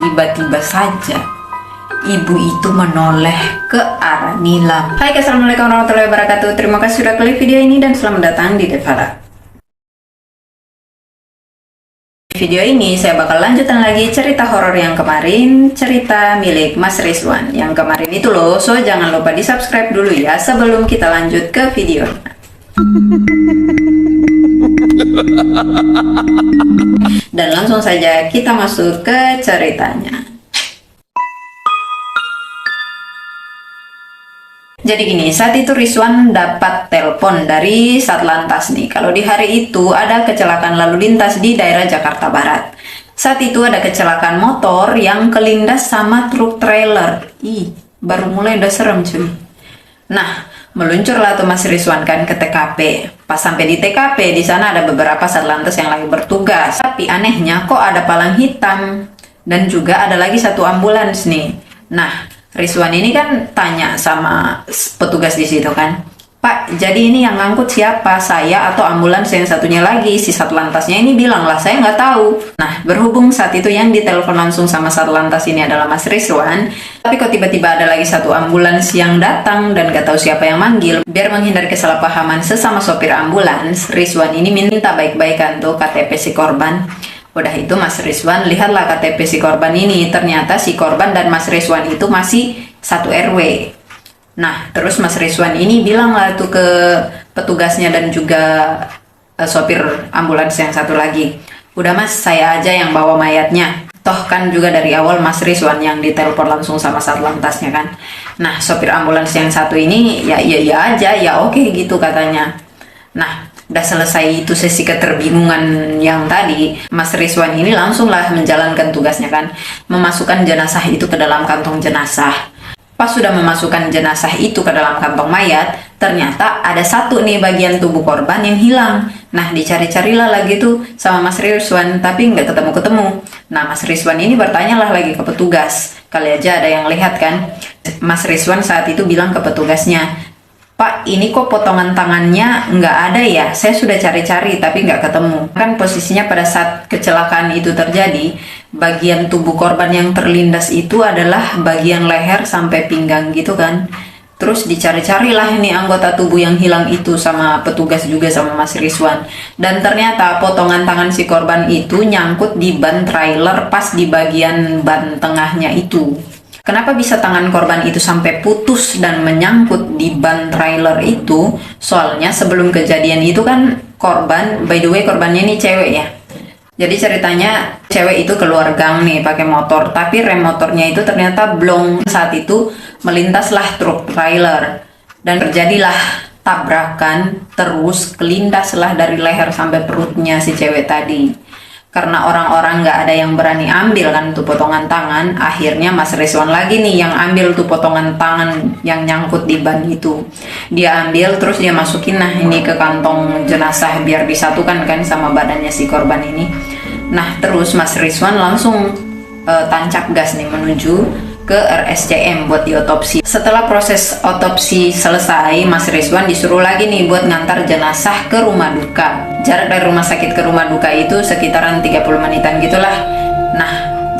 tiba-tiba saja ibu itu menoleh ke arah Nilam. Hai, assalamualaikum warahmatullahi wabarakatuh. Terima kasih sudah klik video ini dan selamat datang di Devara. Video ini saya bakal lanjutan lagi cerita horor yang kemarin, cerita milik Mas Rizwan yang kemarin itu loh. So jangan lupa di subscribe dulu ya sebelum kita lanjut ke videonya. Dan langsung saja kita masuk ke ceritanya. Jadi gini, saat itu Rizwan dapat telepon dari Satlantas nih. Kalau di hari itu ada kecelakaan lalu lintas di daerah Jakarta Barat. Saat itu ada kecelakaan motor yang kelindas sama truk trailer. Ih, baru mulai udah serem cuy. Nah, meluncurlah tuh Mas Rizwan kan ke TKP. Pas sampai di TKP, di sana ada beberapa Satlantas yang lagi bertugas. Tapi anehnya kok ada palang hitam dan juga ada lagi satu ambulans nih. Nah, Rizwan ini kan tanya sama petugas di situ kan, Pak, jadi ini yang ngangkut siapa? Saya atau ambulans yang satunya lagi? Si Satlantasnya ini bilang lah, saya nggak tahu. Nah, berhubung saat itu yang ditelepon langsung sama Satlantas ini adalah Mas Rizwan, tapi kok tiba-tiba ada lagi satu ambulans yang datang dan nggak tahu siapa yang manggil. Biar menghindari kesalahpahaman sesama sopir ambulans, Rizwan ini minta baik-baikan tuh KTP si korban. Udah itu Mas Rizwan lihatlah KTP si korban ini. Ternyata si korban dan Mas Rizwan itu masih satu RW. Nah, terus Mas Rizwan ini bilang lah tuh ke petugasnya dan juga sopir ambulans yang satu lagi, udah Mas, saya aja yang bawa mayatnya. Toh kan juga dari awal Mas Rizwan yang ditelepon langsung sama Satlantasnya kan. Nah, sopir ambulans yang satu ini ya iya aja, ya oke gitu katanya. Nah, udah selesai itu sesi keterbingungan yang tadi, Mas Rizwan ini langsunglah menjalankan tugasnya kan, memasukkan jenazah itu ke dalam kantong jenazah. Pas sudah memasukkan jenazah itu ke dalam kantong mayat, ternyata ada satu nih bagian tubuh korban yang hilang. Nah, dicari-carilah lagi tuh sama Mas Rizwan, tapi nggak ketemu-ketemu. Nah, Mas Rizwan ini bertanyalah lagi ke petugas. Kali aja ada yang lihat kan. Mas Rizwan saat itu bilang ke petugasnya, Pak, ini kok potongan tangannya nggak ada ya? Saya sudah cari-cari tapi nggak ketemu. Kan posisinya pada saat kecelakaan itu terjadi, bagian tubuh korban yang terlindas itu adalah bagian leher sampai pinggang gitu kan. Terus dicari-carilah ini anggota tubuh yang hilang itu sama petugas juga sama Mas Rizwan. Dan ternyata potongan tangan si korban itu nyangkut di ban trailer pas di bagian ban tengahnya itu. Kenapa bisa tangan korban itu sampai putus dan menyangkut di ban trailer itu? Soalnya sebelum kejadian itu kan korban, by the way korbannya ini cewek ya. Jadi ceritanya cewek itu keluar gang nih pakai motor, tapi rem motornya itu ternyata blong. Saat itu melintaslah truk trailer dan terjadilah tabrakan, terus kelindaslah dari leher sampai perutnya si cewek tadi. Karena orang-orang nggak ada yang berani ambil kan tuh potongan tangan, akhirnya Mas Rizwan lagi nih yang ambil tuh potongan tangan yang nyangkut di ban itu. Dia ambil terus dia masukin nah ini ke kantong jenazah biar disatukan kan sama badannya si korban ini. Nah, terus Mas Rizwan langsung tancap gas nih menuju ke RSCM buat diotopsi. Setelah proses otopsi selesai, Mas Rizwan disuruh lagi nih buat ngantar jenazah ke rumah duka. Jarak dari rumah sakit ke rumah duka itu sekitaran 30 menitan gitulah. Nah,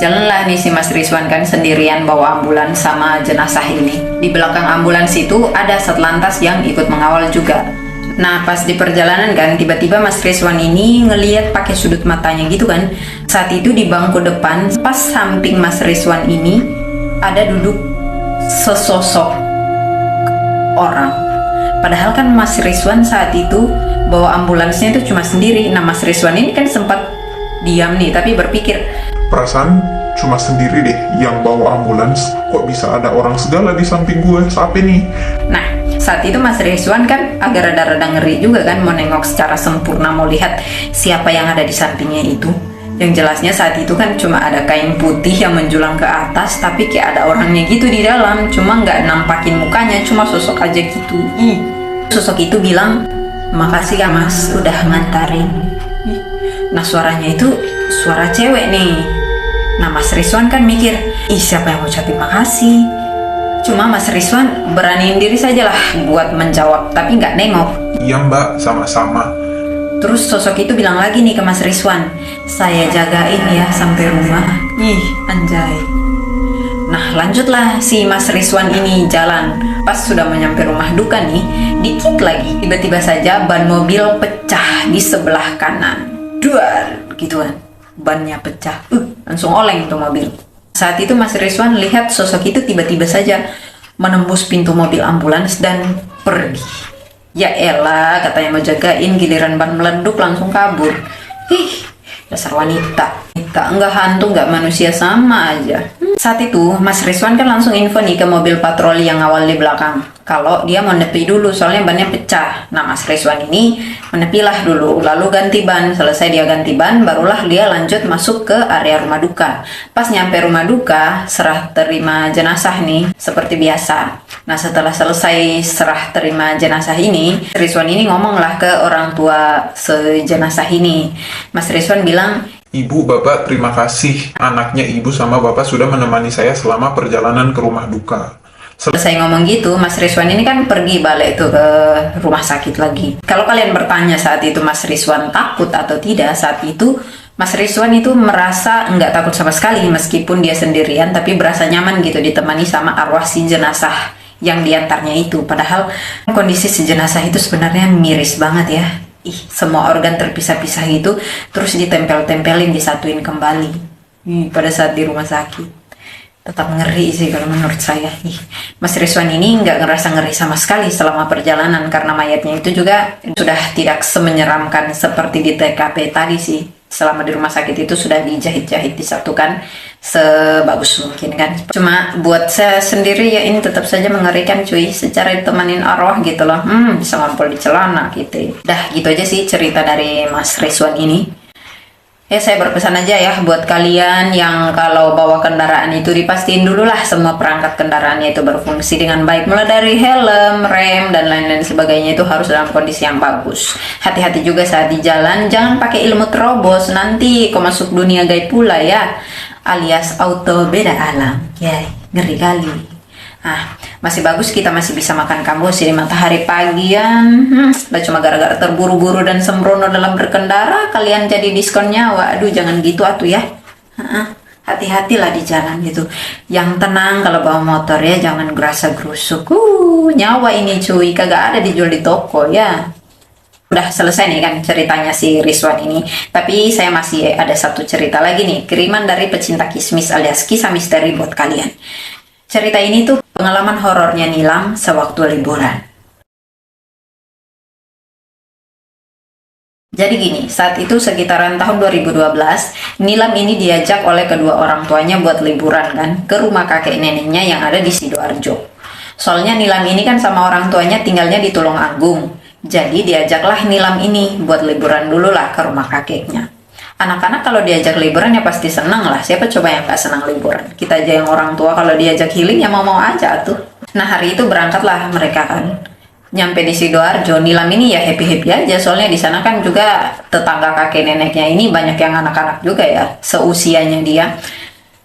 jalanlah nih si Mas Rizwan kan sendirian bawa ambulans sama jenazah ini. Di belakang ambulans itu ada Satlantas yang ikut mengawal juga. Nah, pas di perjalanan kan tiba-tiba Mas Rizwan ini ngelihat pakai sudut matanya gitu kan. Saat itu di bangku depan pas samping Mas Rizwan ini ada duduk sesosok orang. Padahal kan Mas Rizwan saat itu bawa ambulansnya itu cuma sendiri. Nah, Mas Rizwan ini kan sempat diam nih, tapi berpikir, perasaan cuma sendiri deh yang bawa ambulans, kok bisa ada orang segala di samping gue, siapa nih? Nah, saat itu Mas Rizwan kan agak rada-rada ngeri juga kan, mau nengok secara sempurna, mau lihat siapa yang ada di sampingnya itu. Yang jelasnya saat itu kan cuma ada kain putih yang menjulang ke atas, tapi kayak ada orangnya gitu di dalam, cuma nggak nampakin mukanya, cuma sosok aja gitu. Sosok itu bilang, makasih ya Mas, udah ngantarin. Nah, suaranya itu suara cewek nih. Nah, Mas Rizwan kan mikir, ih siapa yang ngucapin makasih? Cuma Mas Rizwan beraniin diri saja lah buat menjawab, tapi nggak nengok. Iya Mbak, sama-sama. Terus sosok itu bilang lagi nih ke Mas Rizwan, saya jagain ya sampai rumah. Ih, anjay. Nah, lanjutlah si Mas Rizwan ini jalan. Pas sudah menyampai rumah duka nih, dikit lagi tiba-tiba saja ban mobil pecah di sebelah kanan. Duar, gitu kan. Bannya pecah. Langsung oleng tuh mobil. Saat itu Mas Rizwan lihat sosok itu tiba-tiba saja menembus pintu mobil ambulans dan pergi. Ya elah, katanya mau jagain, giliran ban meleduk langsung kabur. Dasar wanita. Enggak hantu, enggak manusia, sama aja. Saat itu Mas Rizwan kan langsung info nih ke mobil patroli yang awal di belakang kalau dia mau nepi dulu soalnya bannya pecah. Nah, Mas Rizwan ini menepilah dulu, lalu ganti ban. Selesai dia ganti ban, barulah dia lanjut masuk ke area rumah duka. Pas nyampe rumah duka, serah terima jenazah nih seperti biasa. Nah, setelah selesai serah terima jenazah ini, Rizwan ini ngomonglah ke orang tua sejenazah ini. Mas Rizwan bilang, Ibu, Bapak, terima kasih. Anaknya Ibu sama Bapak sudah menemani saya selama perjalanan ke rumah duka. selesai ngomong gitu, Mas Rizwan ini kan pergi balik tuh ke rumah sakit lagi. Kalau kalian bertanya saat itu Mas Rizwan takut atau tidak, saat itu Mas Rizwan itu merasa nggak takut sama sekali meskipun dia sendirian, tapi berasa nyaman gitu ditemani sama arwah si jenazah yang diantarnya itu. Padahal kondisi si jenazah itu sebenarnya miris banget ya. Semua organ terpisah-pisah gitu, terus ditempel-tempelin, disatuin kembali. Pada saat di rumah sakit. Tetap ngeri sih kalau menurut saya. Mas Rizwan ini nggak ngerasa ngeri sama sekali selama perjalanan karena mayatnya itu juga sudah tidak semenyeramkan seperti di TKP tadi sih. Selama di rumah sakit itu sudah dijahit-jahit, disatukan sebagus mungkin kan. Cuma buat saya sendiri ya ini tetap saja mengerikan cuy, secara ditemanin arwah gitu loh. Bisa ngumpul di celana gitu. Dah gitu aja sih cerita dari Mas Rizwan ini. Ya, saya berpesan aja ya buat kalian yang kalau bawa kendaraan itu dipastiin dulu lah semua perangkat kendaraannya itu berfungsi dengan baik, mulai dari helm, rem, dan lain-lain sebagainya itu harus dalam kondisi yang bagus. Hati-hati juga saat di jalan, jangan pakai ilmu terobos, nanti kau masuk dunia gaib pula ya, alias auto beda alam. Ya, ngeri kali. Masih bagus kita masih bisa makan kambuh di matahari pagian. Lah cuma gara-gara terburu-buru dan sembrono dalam berkendara kalian jadi diskon nyawa. Aduh, jangan gitu atuh ya. Hati-hatilah di jalan gitu. Yang tenang kalau bawa motor ya, jangan gerasa gerusuk. Nyawa ini cuy kagak ada dijual di toko ya. Udah selesai nih kan ceritanya si Rizwan ini. Tapi saya masih ada satu cerita lagi nih, kiriman dari pecinta kismis alias kisah misteri buat kalian. Cerita ini tuh pengalaman horornya Nilam sewaktu liburan. Jadi gini, saat itu sekitaran tahun 2012, Nilam ini diajak oleh kedua orang tuanya buat liburan kan, ke rumah kakek neneknya yang ada di Sidoarjo. Soalnya Nilam ini kan sama orang tuanya tinggalnya di Tulungagung. Jadi diajaklah Nilam ini buat liburan dulu lah ke rumah kakeknya. Anak-anak kalau diajak liburan ya pasti senang lah. Siapa coba yang gak senang liburan? Kita aja yang orang tua kalau diajak healing ya mau-mau aja tuh. Nah, hari itu berangkatlah mereka kan. Nyampe di Sidoarjo, Nilam ini ya happy-happy aja. Soalnya di sana kan juga tetangga kakek neneknya ini banyak yang anak-anak juga ya, seusianya dia.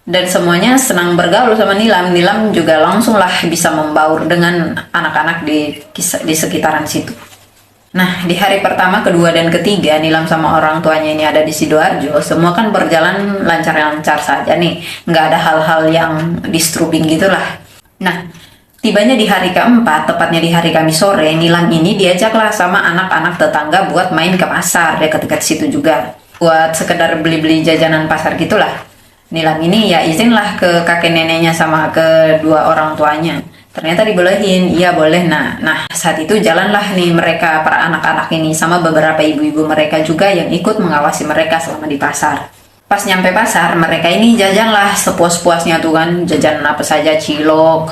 Dan semuanya senang bergaul sama Nilam. Nilam juga langsung lah bisa membaur dengan anak-anak di sekitaran situ. Nah, di hari pertama, kedua, dan ketiga, Nilam sama orang tuanya ini ada di Sidoarjo, semua kan berjalan lancar-lancar saja nih. Nggak ada hal-hal yang disturbing gitulah. Nah, tibanya di hari keempat, tepatnya di hari Kamis sore, Nilam ini diajaklah sama anak-anak tetangga buat main ke pasar, dekat-dekat situ juga. Buat sekedar beli-beli jajanan pasar gitulah. Nilam ini ya izinlah ke kakek neneknya sama kedua orang tuanya. Ternyata dibolehin, iya boleh. Nah saat itu jalanlah nih mereka, para anak-anak ini sama beberapa ibu-ibu mereka juga yang ikut mengawasi mereka selama di pasar. Pas nyampe pasar, mereka ini jajanlah sepuas-puasnya tuh kan, jajan apa saja, cilok,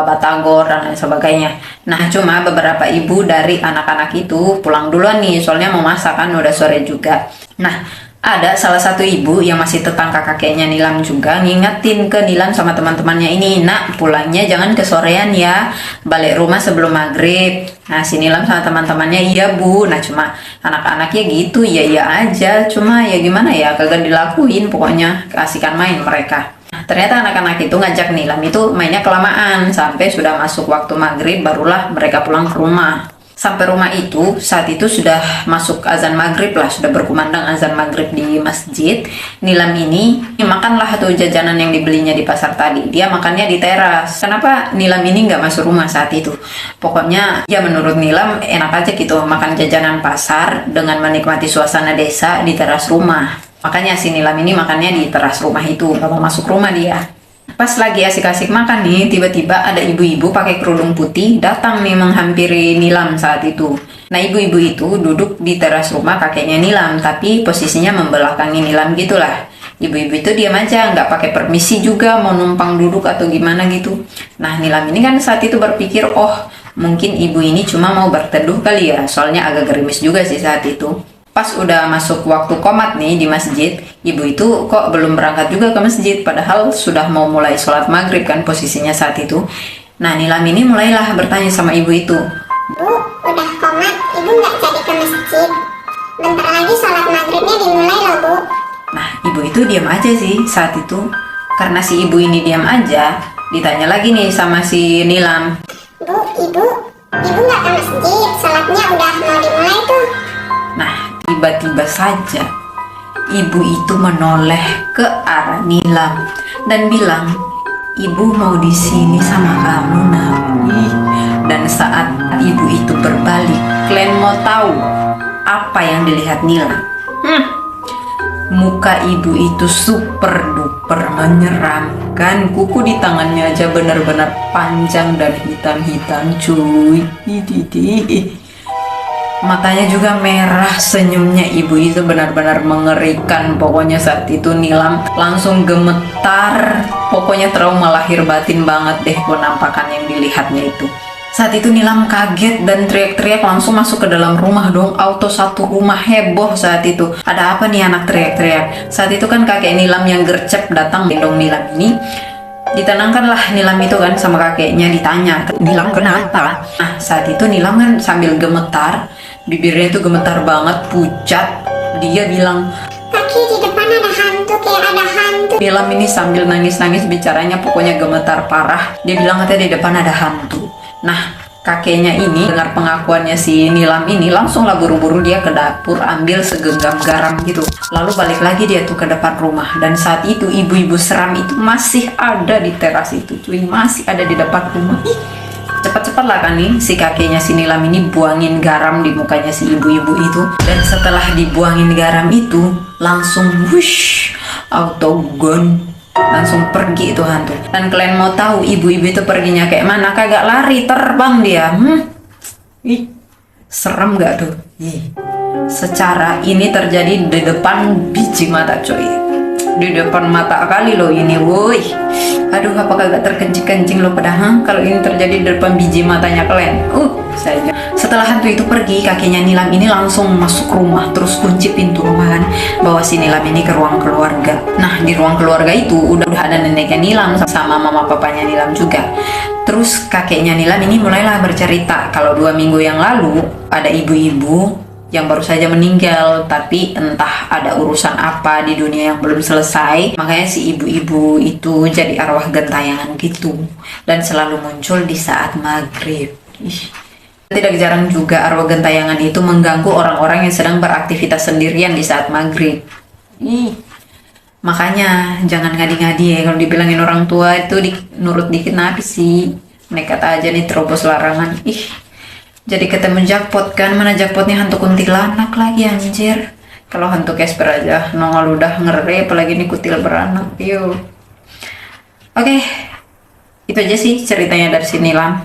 batagor, dan lain sebagainya. Nah, cuma beberapa ibu dari anak-anak itu pulang duluan nih, soalnya mau masak kan, udah sore juga. Nah, ada salah satu ibu yang masih tetangga kakeknya Nilam juga ngingetin ke Nilam sama teman-temannya ini, nak pulangnya jangan kesorean ya, balik rumah sebelum maghrib. Nah, si Nilam sama teman-temannya, iya bu. Nah, cuma anak-anaknya gitu, ya aja, cuma ya gimana ya, kagak dilakuin, pokoknya keasikan main mereka. Nah, ternyata anak-anak itu ngajak Nilam itu mainnya kelamaan sampai sudah masuk waktu maghrib, barulah mereka pulang ke rumah. Sampai rumah itu, saat itu sudah masuk azan maghrib lah, sudah berkumandang azan maghrib di masjid. Nilam ini makanlah tuh jajanan yang dibelinya di pasar tadi. Dia makannya di teras. Kenapa Nilam ini nggak masuk rumah saat itu? Pokoknya ya menurut Nilam enak aja gitu makan jajanan pasar dengan menikmati suasana desa di teras rumah. Makanya si Nilam ini makannya di teras rumah itu, nggak mau masuk rumah dia. Pas lagi asik-asik makan nih, tiba-tiba ada ibu-ibu pakai kerudung putih datang nih menghampiri Nilam saat itu. Nah, ibu-ibu itu duduk di teras rumah kakeknya Nilam, tapi posisinya membelakangi Nilam gitulah. Ibu-ibu itu diam aja, nggak pakai permisi juga mau numpang duduk atau gimana gitu. Nah, Nilam ini kan saat itu berpikir, oh mungkin ibu ini cuma mau berteduh kali ya, soalnya agak gerimis juga sih saat itu. Pas udah masuk waktu qomat nih di masjid, ibu itu kok belum berangkat juga ke masjid, padahal sudah mau mulai sholat maghrib kan posisinya saat itu. Nah, Nilam ini mulailah bertanya sama ibu itu. Bu, udah qomat, ibu nggak jadi ke masjid. Bentar lagi sholat maghribnya dimulai loh, Bu. Nah, ibu itu diam aja sih saat itu. Karena si ibu ini diam aja, ditanya lagi nih sama si Nilam. Bu, ibu nggak ke masjid, sholatnya udah mau dimulai tuh. Nah, tiba-tiba saja ibu itu menoleh ke arah Nilam dan bilang, ibu mau di sini sama kamu, nak. Dan saat ibu itu berbalik, kalian mau tahu apa yang dilihat Nilam? Muka ibu itu super duper menyeramkan. Kuku di tangannya aja benar-benar panjang dan hitam-hitam, cuy. Matanya juga merah, senyumnya ibu itu benar-benar mengerikan. Pokoknya saat itu Nilam langsung gemetar. Pokoknya trauma lahir batin banget deh penampakan yang dilihatnya itu. Saat itu Nilam kaget dan teriak-teriak langsung masuk ke dalam rumah dong. Auto satu rumah heboh saat itu. Ada apa nih anak teriak-teriak? Saat itu kan kakek Nilam yang gercep datang gendong Nilam ini. Ditenangkanlah Nilam itu kan sama kakeknya, ditanya, Nilam kenapa? Nah, saat itu Nilam kan sambil gemetar, bibirnya itu gemetar banget, pucat. Dia bilang, Kaki di depan ada hantu, kayak ada hantu. Nilam ini sambil nangis-nangis bicaranya, pokoknya gemetar parah. Dia bilang katanya di depan ada hantu. Nah, kakeknya ini dengar pengakuannya si Nilam ini, langsung lah buru-buru dia ke dapur ambil segenggam garam gitu. Lalu balik lagi dia tuh ke depan rumah. Dan saat itu ibu-ibu seram itu masih ada di teras itu, cuy, masih ada di depan rumah. Cepat-cepat lah kan nih si kakeknya si Nilam ini buangin garam di mukanya si ibu-ibu itu. Dan setelah dibuangin garam itu, langsung wush, autogon, langsung pergi itu hantu. Dan kalian mau tahu ibu-ibu itu perginya kayak mana? Kagak lari, terbang dia. Ih, serem gak tuh? Secara ini terjadi di depan biji mata, coy. Di depan mata kali loh ini, woi. Aduh, apakah gak terkencing-kencing lo pada kalau ini terjadi di depan biji matanya kalian? Saja. Setelah hantu itu pergi, kakeknya Nilam ini langsung masuk rumah, terus kunci pintu rumah kan, bawa si Nilam ini ke ruang keluarga. Nah, di ruang keluarga itu udah ada neneknya Nilam sama mama papanya Nilam juga. Terus kakeknya Nilam ini mulailah bercerita kalau 2 minggu yang lalu ada ibu-ibu yang baru saja meninggal, tapi entah ada urusan apa di dunia yang belum selesai, makanya si ibu-ibu itu jadi arwah gentayangan gitu, dan selalu muncul di saat maghrib. Tidak jarang juga arwah gentayangan itu mengganggu orang-orang yang sedang beraktivitas sendirian di saat maghrib. Makanya jangan ngadi-ngadi ya, kalau dibilangin orang tua itu nurut dikit napi sih, nekat aja nih terobos larangan. Jadi ketemu jackpot kan, mana jackpotnya hantu kuntilanak lagi anjir. Kalau hantu Casper aja nongol udah ngeri, apalagi nih kutil beranak. Oke, itu aja sih ceritanya dari si Nilam.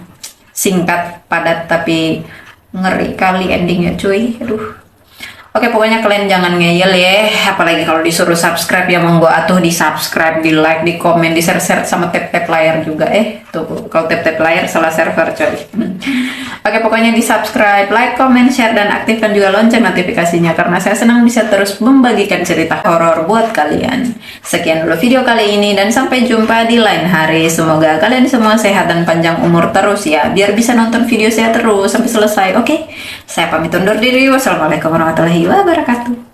Singkat, padat, tapi ngeri kali endingnya, cuy. Aduh. Oke, pokoknya kalian jangan ngeyel ya, apalagi kalau disuruh subscribe ya monggo atuh di subscribe, di like, di komen, di share sama tap layar juga. Tuh kalau tap layar salah server, coy. Oke, pokoknya di subscribe, like, comment, share, dan aktifkan juga lonceng notifikasinya karena saya senang bisa terus membagikan cerita horor buat kalian. Sekian dulu video kali ini dan sampai jumpa di lain hari. Semoga kalian semua sehat dan panjang umur terus ya, biar bisa nonton video saya terus sampai selesai. Oke, saya pamit undur diri. Wassalamualaikum warahmatullahi wabarakatuh.